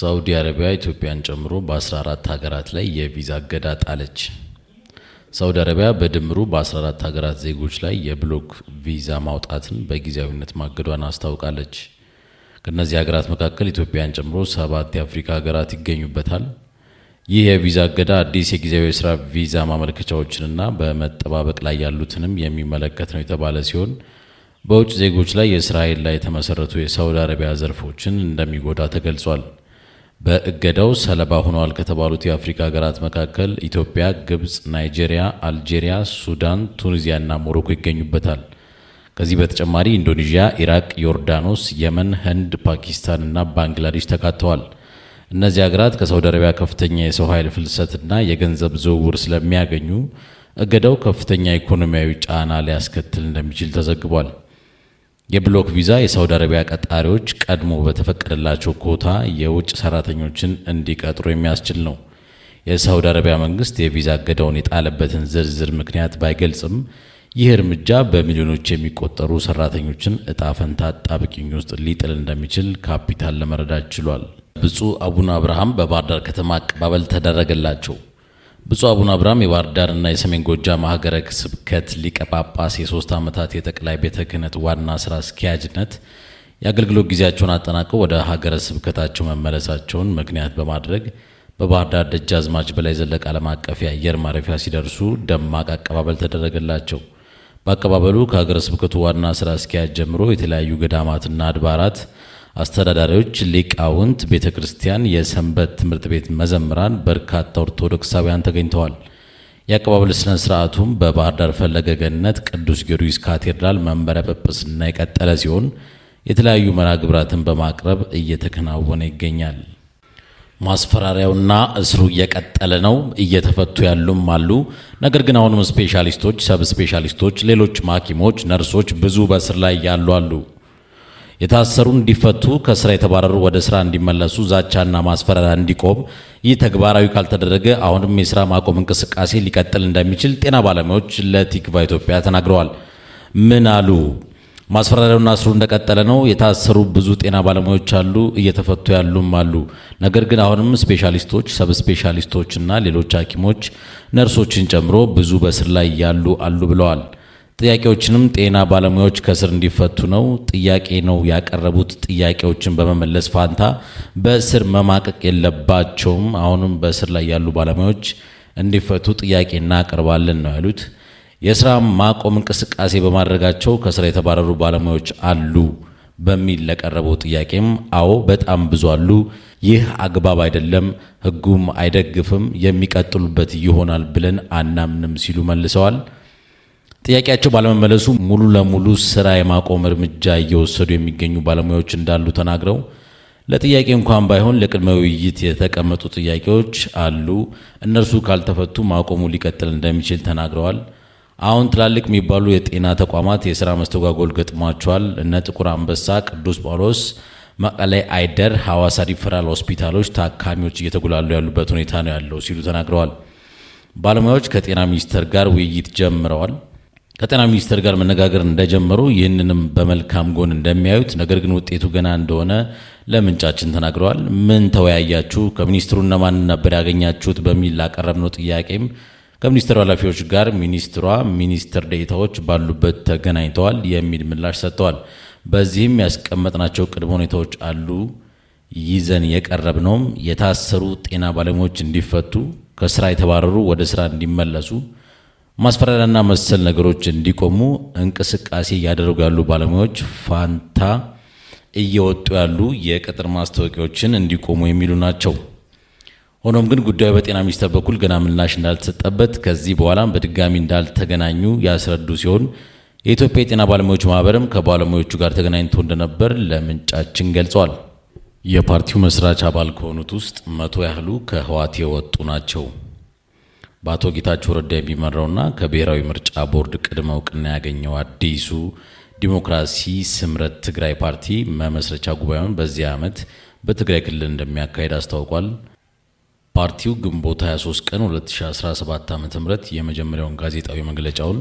ሳዑዲ አረቢያ ኢትዮጵያን ጨምሮ በ14 ሀገራት ላይ የቪዛ እገዳ ጣለች። ሳዑዲ አረቢያ በድምሩ በ14 ሀገራት ዜጎች ላይ የብሎክ ቪዛ ማውጣትን በጊዜያዊነት ማገዷን አስታውቃለች። ከነዚህ ሀገራት መካከል ኢትዮጵያን ጨምሮ 7 የአፍሪካ ሀገራት ይገኙበታል። ይህ የቪዛ እገዳ አዲስ የጊዜያዊ የስራ ቪዛ ማመልከቻዎችንና በመጠባበቅ ላይ ያሉትንም የሚመለከት ነው የተባለ ሲሆን በውጭ ዜጎች ላይ የስራ ኃይል ላይ የተመሰረቱ የሳዑዲ አረቢያ ዘርፎችን እንደሚጎዳ ተገልጿል። በእገዳው ሰለባ ሆነዋል ከተባሉት የአፍሪካ ሀገራት መካከል ኢትዮጵያ፣ ግብጽ፣ ናይጄሪያ፣ አልጄሪያ፣ ሱዳን፣ ቱኒዚያና ሞሮኮ ይገኙበታል። ከዚህ በተጨማሪ ኢንዶኔዥያ፣ ኢራቅ፣ ዮርዳኖስ፣ የመን፣ ህንድ፣ ፓኪስታን እና ባንግላዴሽ ተካተዋል። እነዚህ ሀገራት ከሳዑዲ አረቢያ ከፍተኛ የሰው ኃይል ፍልሰትና የገንዘብ ዝውውር ስለሚያገኙ እገዳው ከፍተኛ ኢኮኖሚያዊ ጫና ሊያስከትል እንደሚችል ተዘግቧል። የብሎክ ቪዛ የሳዑዲ አረቢያ ቀጣሪዎች ቀድሞ በተፈቀደላቸው ኮታ የውጭ ሰራተኞችን እንዲቀጥሩ የሚያስችል ነው። የሳዑዲ አረቢያ መንግስት የቪዛ እገዳውን የጣለበትን ዝርዝር ምክንያት ባይገልጽም ይህ እርምጃ በሚሊዮኖች የሚቆጠሩ ሰራተኞችን እጣ ፈንታ አጣብቂኝ ውስጥ ሊጥል እንደሚችል ካፒታል ለመረዳት ችሏል። ብፁዕ አቡነ አብርሃም በባህር ዳር ከተማ አቀባበል ተደረገላቸው። ብፁዕ አቡነ አብርሃም የባህር ዳርና የሰሜን ጎጃም ሀገረ ስብከት ሊቀ ጳጳስ የ3 ዓመታት የጠቅላይ ቤተ ክህነት ዋና ስራ አስኪያጅነት የአገልግሎት ጊዜያቸውን አጠናቀው ወደ ሀገረ ስብከታቸው መመለሳቸውን ምክንያት በማድረግ በባህር ዳር ደጃዝማች በላይ ዘለቀ ዓለም አቀፍ የአየር ማረፊያ ሲደርሱ ደማቅ አቀባበል ተደረገላቸው። በአቀባበሉ ከሀገረ ስብከቱ ዋና ስራ አስኪያጅ ጀምሮ የተለያዩ ገዳማትና አድባራት አስተዳዳሪዎች፣ ሊቃውንት፣ ቤተ ክርስቲያን፣ የሰንበት ትምህርት ቤት መዘምራን፣ በርካታ ኦርቶዶክሳውያን ተገኝተዋል። የአቀባበል ስነ ስርዓቱም በባህር ዳር ፈለገ ገነት ቅዱስ ጊዮርጊስ ካቴድራል መንበረ ጵጵስና የቀጠለ ሲሆን የተለያዩ መርሃ ግብራትን በማቅረብ እየተከናወነ ይገኛል። ማስፈራሪያውና እስሩ እየቀጠለ ነው። እየተፈቱ ያሉም አሉ። ነገር ግን አሁንም ስፔሻሊስቶች፣ ሰብ ስፔሻሊስቶች፣ ሌሎች ሐኪሞች፣ ነርሶች ብዙ በእስር ላይ ያሉ አሉ። የታሰሩ እንዲፈቱ፣ ከስራ የተባረሩ ወደ ስራ እንዲመለሱ፣ ዛቻና ማስፈራሪያ እንዲቆም፣ ይህ ተግባራዊ ካልተደረገ አሁንም የስራ ማቆም እንቅስቃሴ ሊቀጥል እንደሚችል ጤና ባለሙያዎች ለቲክቫ ኢትዮጵያ ተናግረዋል። ምን አሉ? ማስፈራሪያውና እስሩ እንደቀጠለ ነው። የታሰሩ ብዙ ጤና ባለሙያዎች አሉ፣ እየተፈቱ ያሉም አሉ። ነገር ግን አሁንም ስፔሻሊስቶች፣ ሰብ ስፔሻሊስቶችና ሌሎች ሐኪሞች፣ ነርሶችን ጨምሮ ብዙ በእስር ላይ ያሉ አሉ ብለዋል። ጥያቄዎችንም ጤና ባለሙያዎች ከስር እንዲፈቱ ነው ጥያቄ ነው ያቀረቡት። ጥያቄዎችን በመመለስ ፋንታ በእስር መማቀቅ የለባቸውም። አሁንም በእስር ላይ ያሉ ባለሙያዎች እንዲፈቱ ጥያቄ እናቀርባለን ነው ያሉት። የስራ ማቆም እንቅስቃሴ በማድረጋቸው ከስራ የተባረሩ ባለሙያዎች አሉ በሚል ለቀረበው ጥያቄም አዎ በጣም ብዙ አሉ፣ ይህ አግባብ አይደለም፣ ሕጉም አይደግፍም፣ የሚቀጥሉበት ይሆናል ብለን አናምንም ሲሉ መልሰዋል። ጥያቄያቸው ባለመመለሱ ሙሉ ለሙሉ ስራ የማቆም እርምጃ እየወሰዱ የሚገኙ ባለሙያዎች እንዳሉ ተናግረው ለጥያቄ እንኳን ባይሆን ለቅድመ ውይይት የተቀመጡ ጥያቄዎች አሉ፣ እነርሱ ካልተፈቱ ማቆሙ ሊቀጥል እንደሚችል ተናግረዋል። አሁን ትላልቅ የሚባሉ የጤና ተቋማት የስራ መስተጓጎል ገጥሟቸዋል። እነ ጥቁር አንበሳ፣ ቅዱስ ጳውሎስ፣ መቀሌ አይደር፣ ሐዋሳ ሪፈራል ሆስፒታሎች ታካሚዎች እየተጉላሉ ያሉበት ሁኔታ ነው ያለው ሲሉ ተናግረዋል። ባለሙያዎች ከጤና ሚኒስቴር ጋር ውይይት ጀምረዋል። ከጤና ሚኒስቴር ጋር መነጋገር እንደጀመሩ ይህንንም በመልካም ጎን እንደሚያዩት፣ ነገር ግን ውጤቱ ገና እንደሆነ ለምንጫችን ተናግረዋል። ምን ተወያያችሁ? ከሚኒስትሩ እነማን ነበር ያገኛችሁት? በሚል ላቀረብነው ጥያቄም ከሚኒስቴሩ ኃላፊዎች ጋር ሚኒስትሯ፣ ሚኒስትር ዴኤታዎች ባሉበት ተገናኝተዋል የሚል ምላሽ ሰጥተዋል። በዚህም ያስቀመጥናቸው ቅድመ ሁኔታዎች አሉ። ይዘን የቀረብነውም የታሰሩ ጤና ባለሙያዎች እንዲፈቱ፣ ከስራ የተባረሩ ወደ ስራ እንዲመለሱ፣ ማስፈራሪያና መሰል ነገሮች እንዲቆሙ፣ እንቅስቃሴ እያደረጉ ያሉ ባለሙያዎች ፋንታ እየወጡ ያሉ የቅጥር ማስታወቂያዎችን እንዲቆሙ የሚሉ ናቸው። ሆኖም ግን ጉዳዩ በጤና ሚኒስቴር በኩል ገና ምላሽ እንዳልተሰጠበት፣ ከዚህ በኋላም በድጋሚ እንዳልተገናኙ ያስረዱ ሲሆን የኢትዮጵያ የጤና ባለሙያዎች ማህበርም ከባለሙያዎቹ ጋር ተገናኝቶ እንደነበር ለምንጫችን ገልጿል። የፓርቲው መስራች አባል ከሆኑት ውስጥ 100 ያህሉ ከህወሓት የወጡ ናቸው። በአቶ ጌታቸው ረዳ የሚመራውና ከብሔራዊ ምርጫ ቦርድ ቅድመ እውቅና ያገኘው አዲሱ ዲሞክራሲ ስምረት ትግራይ ፓርቲ መመስረቻ ጉባኤውን በዚህ ዓመት በትግራይ ክልል እንደሚያካሄድ አስታውቋል። ፓርቲው ግንቦት 23 ቀን 2017 ዓ.ም የመጀመሪያውን ጋዜጣዊ መግለጫውን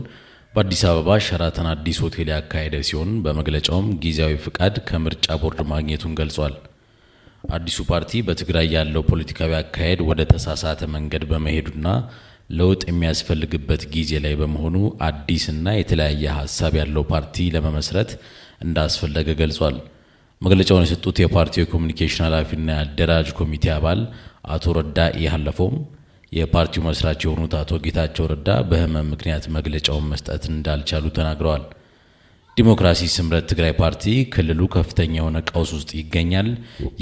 በአዲስ አበባ ሸራተን አዲስ ሆቴል ያካሄደ ሲሆን በመግለጫውም ጊዜያዊ ፍቃድ ከምርጫ ቦርድ ማግኘቱን ገልጿል። አዲሱ ፓርቲ በትግራይ ያለው ፖለቲካዊ አካሄድ ወደ ተሳሳተ መንገድ በመሄዱና ለውጥ የሚያስፈልግበት ጊዜ ላይ በመሆኑ አዲስና የተለያየ ሀሳብ ያለው ፓርቲ ለመመስረት እንዳስፈለገ ገልጿል። መግለጫውን የሰጡት የፓርቲው የኮሙኒኬሽን ኃላፊና የአደራጅ ኮሚቴ አባል አቶ ረዳኢ ሀለፎም የፓርቲው መስራች የሆኑት አቶ ጌታቸው ረዳ በህመም ምክንያት መግለጫውን መስጠት እንዳልቻሉ ተናግረዋል። ዲሞክራሲ ስምረት ትግራይ ፓርቲ ክልሉ ከፍተኛ የሆነ ቀውስ ውስጥ ይገኛል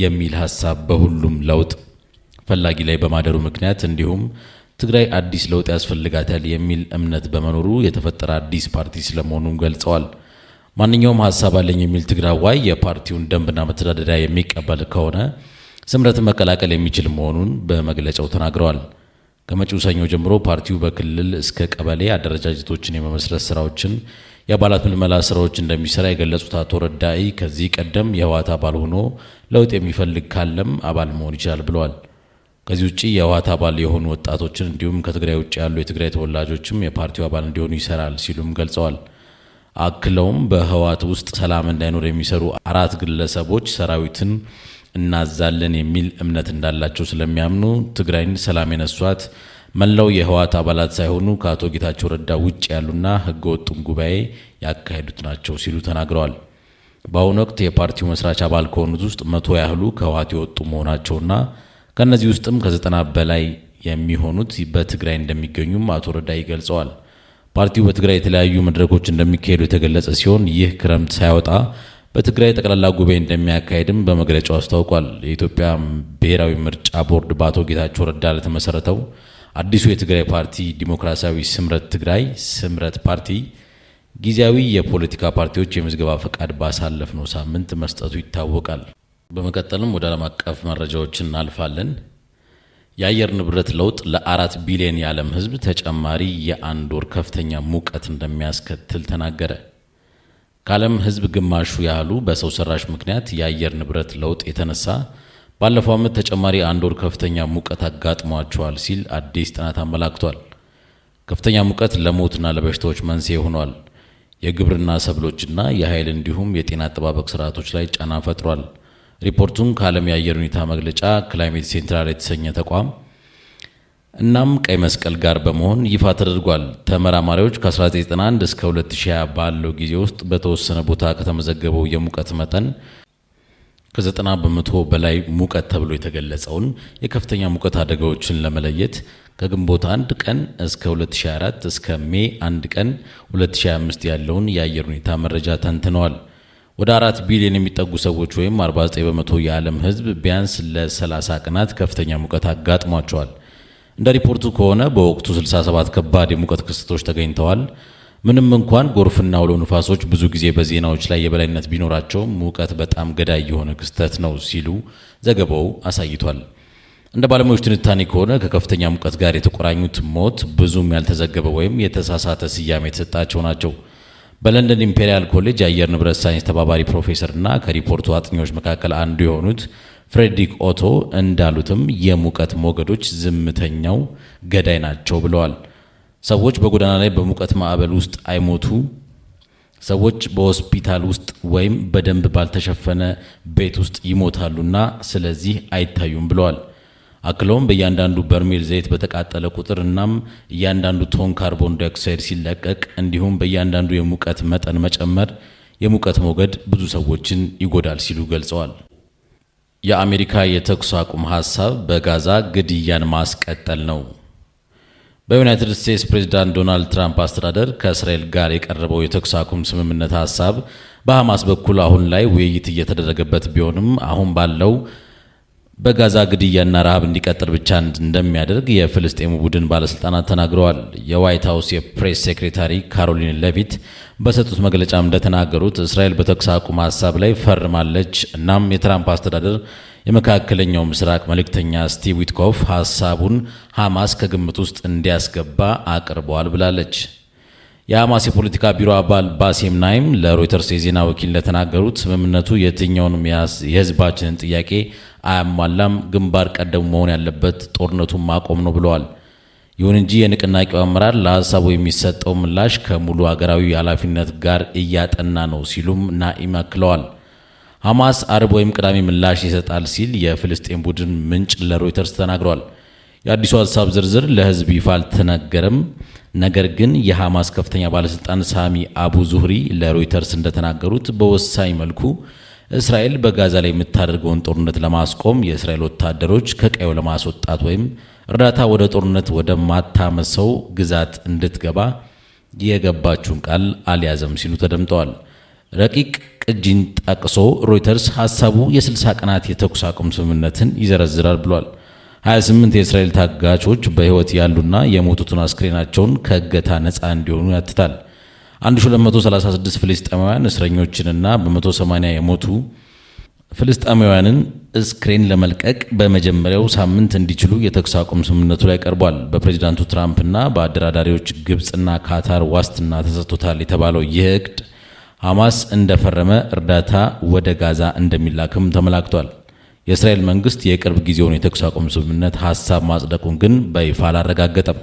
የሚል ሀሳብ በሁሉም ለውጥ ፈላጊ ላይ በማደሩ ምክንያት እንዲሁም ትግራይ አዲስ ለውጥ ያስፈልጋታል የሚል እምነት በመኖሩ የተፈጠረ አዲስ ፓርቲ ስለመሆኑ ገልጸዋል። ማንኛውም ሀሳብ አለኝ የሚል ትግራዋይ የፓርቲውን ደንብና መተዳደሪያ የሚቀበል ከሆነ ስምረትን መቀላቀል የሚችል መሆኑን በመግለጫው ተናግረዋል። ከመጪው ሰኞ ጀምሮ ፓርቲው በክልል እስከ ቀበሌ አደረጃጀቶችን የመመስረት ስራዎችን፣ የአባላት ምልመላ ስራዎች እንደሚሰራ የገለጹት አቶ ረዳኢ ከዚህ ቀደም የህወሓት አባል ሆኖ ለውጥ የሚፈልግ ካለም አባል መሆን ይችላል ብለዋል። ከዚህ ውጪ የህወሓት አባል የሆኑ ወጣቶችን እንዲሁም ከትግራይ ውጪ ያሉ የትግራይ ተወላጆችም የፓርቲው አባል እንዲሆኑ ይሰራል ሲሉም ገልጸዋል። አክለውም በህወሓት ውስጥ ሰላም እንዳይኖር የሚሰሩ 4 ግለሰቦች ሰራዊትን እናዛለን የሚል እምነት እንዳላቸው ስለሚያምኑ ትግራይን ሰላም የነሷት መላው የህወሓት አባላት ሳይሆኑ ከአቶ ጌታቸው ረዳ ውጭ ያሉና ህገወጡን ጉባኤ ያካሄዱት ናቸው ሲሉ ተናግረዋል። በአሁኑ ወቅት የፓርቲው መስራች አባል ከሆኑት ውስጥ 100 ያህሉ ከህወሓት የወጡ መሆናቸውና ከነዚህ ውስጥም ከ90 በላይ የሚሆኑት በትግራይ እንደሚገኙም አቶ ረዳኢ ገልጸዋል። ፓርቲው በትግራይ የተለያዩ መድረኮች እንደሚካሄዱ የተገለጸ ሲሆን ይህ ክረምት ሳይወጣ በትግራይ ጠቅላላ ጉባኤ እንደሚያካሄድም በመግለጫው አስታውቋል። የኢትዮጵያ ብሔራዊ ምርጫ ቦርድ በአቶ ጌታቸው ረዳ ለተመሰረተው አዲሱ የትግራይ ፓርቲ ዲሞክራሲያዊ ስምረት ትግራይ ስምረት ፓርቲ ጊዜያዊ የፖለቲካ ፓርቲዎች የምዝገባ ፈቃድ ባሳለፍነው ሳምንት መስጠቱ ይታወቃል። በመቀጠልም ወደ ዓለም አቀፍ መረጃዎች እናልፋለን። የአየር ንብረት ለውጥ ለ4 ቢሊዮን የዓለም ሕዝብ ተጨማሪ የ1 ወር ከፍተኛ ሙቀት እንደሚያስከትል ተናገረ። ከዓለም ሕዝብ ግማሹ ያህሉ በሰው ሰራሽ ምክንያት የአየር ንብረት ለውጥ የተነሳ ባለፈው ዓመት ተጨማሪ 1 ወር ከፍተኛ ሙቀት አጋጥሟቸዋል ሲል አዲስ ጥናት አመላክቷል። ከፍተኛ ሙቀት ለሞትና ለበሽታዎች መንስኤ ሆኗል። የግብርና ሰብሎችና የኃይል እንዲሁም የጤና አጠባበቅ ስርዓቶች ላይ ጫና ፈጥሯል። ሪፖርቱን ከዓለም የአየር ሁኔታ መግለጫ ክላይሜት ሴንትራል የተሰኘ ተቋም እናም ቀይ መስቀል ጋር በመሆን ይፋ ተደርጓል። ተመራማሪዎች ከ1991 እስከ 2020 ባለው ጊዜ ውስጥ በተወሰነ ቦታ ከተመዘገበው የሙቀት መጠን ከ90 በመቶ በላይ ሙቀት ተብሎ የተገለጸውን የከፍተኛ ሙቀት አደጋዎችን ለመለየት ከግንቦት 1 ቀን እስከ 2024 እስከ ሜይ 1 ቀን 2025 ያለውን የአየር ሁኔታ መረጃ ተንትነዋል። ወደ 4 ቢሊዮን የሚጠጉ ሰዎች ወይም 49 በመቶ የዓለም ሕዝብ ቢያንስ ለ30 ቀናት ከፍተኛ ሙቀት አጋጥሟቸዋል። እንደ ሪፖርቱ ከሆነ በወቅቱ 67 ከባድ የሙቀት ክስተቶች ተገኝተዋል። ምንም እንኳን ጎርፍና አውሎ ንፋሶች ብዙ ጊዜ በዜናዎች ላይ የበላይነት ቢኖራቸውም ሙቀት በጣም ገዳይ የሆነ ክስተት ነው ሲሉ ዘገባው አሳይቷል። እንደ ባለሙያዎች ትንታኔ ከሆነ ከከፍተኛ ሙቀት ጋር የተቆራኙት ሞት ብዙም ያልተዘገበ ወይም የተሳሳተ ስያሜ የተሰጣቸው ናቸው። በለንደን ኢምፔሪያል ኮሌጅ የአየር ንብረት ሳይንስ ተባባሪ ፕሮፌሰርና ከሪፖርቱ አጥኚዎች መካከል አንዱ የሆኑት ፍሬድሪክ ኦቶ እንዳሉትም የሙቀት ሞገዶች ዝምተኛው ገዳይ ናቸው ብለዋል። ሰዎች በጎዳና ላይ በሙቀት ማዕበል ውስጥ አይሞቱ፣ ሰዎች በሆስፒታል ውስጥ ወይም በደንብ ባልተሸፈነ ቤት ውስጥ ይሞታሉና ስለዚህ አይታዩም ብለዋል። አክለውም በእያንዳንዱ በርሜል ዘይት በተቃጠለ ቁጥር እናም እያንዳንዱ ቶን ካርቦን ዳይኦክሳይድ ሲለቀቅ እንዲሁም በእያንዳንዱ የሙቀት መጠን መጨመር የሙቀት ሞገድ ብዙ ሰዎችን ይጎዳል ሲሉ ገልጸዋል። የአሜሪካ የተኩስ አቁም ሐሳብ በጋዛ ግድያን ማስቀጠል ነው። በዩናይትድ ስቴትስ ፕሬዝዳንት ዶናልድ ትራምፕ አስተዳደር ከእስራኤል ጋር የቀረበው የተኩስ አቁም ስምምነት ሐሳብ በሐማስ በኩል አሁን ላይ ውይይት እየተደረገበት ቢሆንም አሁን ባለው በጋዛ ግድያና ረሃብ እንዲቀጥል ብቻ እንደሚያደርግ የፍልስጤሙ ቡድን ባለስልጣናት ተናግረዋል። የዋይት ሃውስ የፕሬስ ሴክሬታሪ ካሮሊን ሌቪት በሰጡት መግለጫም እንደተናገሩት እስራኤል በተኩስ አቁም ሐሳብ ላይ ፈርማለች። እናም የትራምፕ አስተዳደር የመካከለኛው ምስራቅ መልእክተኛ ስቲቭ ዊትኮፍ ሐሳቡን ሐማስ ከግምት ውስጥ እንዲያስገባ አቅርበዋል ብላለች። የሐማስ የፖለቲካ ቢሮ አባል ባሲም ናይም ለሮይተርስ የዜና ወኪል እንደተናገሩት ስምምነቱ የትኛውንም የህዝባችንን ጥያቄ አያሟላም፣ ግንባር ቀደሙ መሆን ያለበት ጦርነቱን ማቆም ነው ብለዋል። ይሁን እንጂ የንቅናቄው አመራር ለሐሳቡ የሚሰጠው ምላሽ ከሙሉ ሀገራዊ ኃላፊነት ጋር እያጠና ነው ሲሉም ናኢም አክለዋል። ሐማስ አርብ ወይም ቅዳሜ ምላሽ ይሰጣል ሲል የፍልስጤም ቡድን ምንጭ ለሮይተርስ ተናግሯል። የአዲሱ ሀሳብ ዝርዝር ለሕዝብ ይፋ አልተነገረም። ነገር ግን የሐማስ ከፍተኛ ባለስልጣን ሳሚ አቡ ዙህሪ ለሮይተርስ እንደተናገሩት በወሳኝ መልኩ እስራኤል በጋዛ ላይ የምታደርገውን ጦርነት ለማስቆም የእስራኤል ወታደሮች ከቀዩ ለማስወጣት ወይም እርዳታ ወደ ጦርነት ወደ ማታመሰው ግዛት እንድትገባ የገባችውን ቃል አልያዘም ሲሉ ተደምጠዋል። ረቂቅ ቅጂን ጠቅሶ ሮይተርስ ሐሳቡ የ60 ቀናት የተኩስ አቁም ስምምነትን ይዘረዝራል ብሏል። 28 የእስራኤል ታጋቾች በሕይወት ያሉና የሞቱትን አስክሬናቸውን ከእገታ ነፃ እንዲሆኑ ያትታል። 1236 ፍልስጤማውያን እስረኞችንና በ180 የሞቱ ፍልስጤማውያንን አስክሬን ለመልቀቅ በመጀመሪያው ሳምንት እንዲችሉ የተኩስ አቁም ስምምነቱ ላይ ቀርቧል። በፕሬዝዳንቱ ትራምፕና በአደራዳሪዎች ግብፅና ካታር ዋስትና ተሰጥቶታል የተባለው ይህ እቅድ ሐማስ እንደፈረመ እርዳታ ወደ ጋዛ እንደሚላክም ተመላክቷል። የእስራኤል መንግስት የቅርብ ጊዜውን የተኩስ አቁም ስምምነት ሐሳብ ማጽደቁን ግን በይፋ አላረጋገጠም።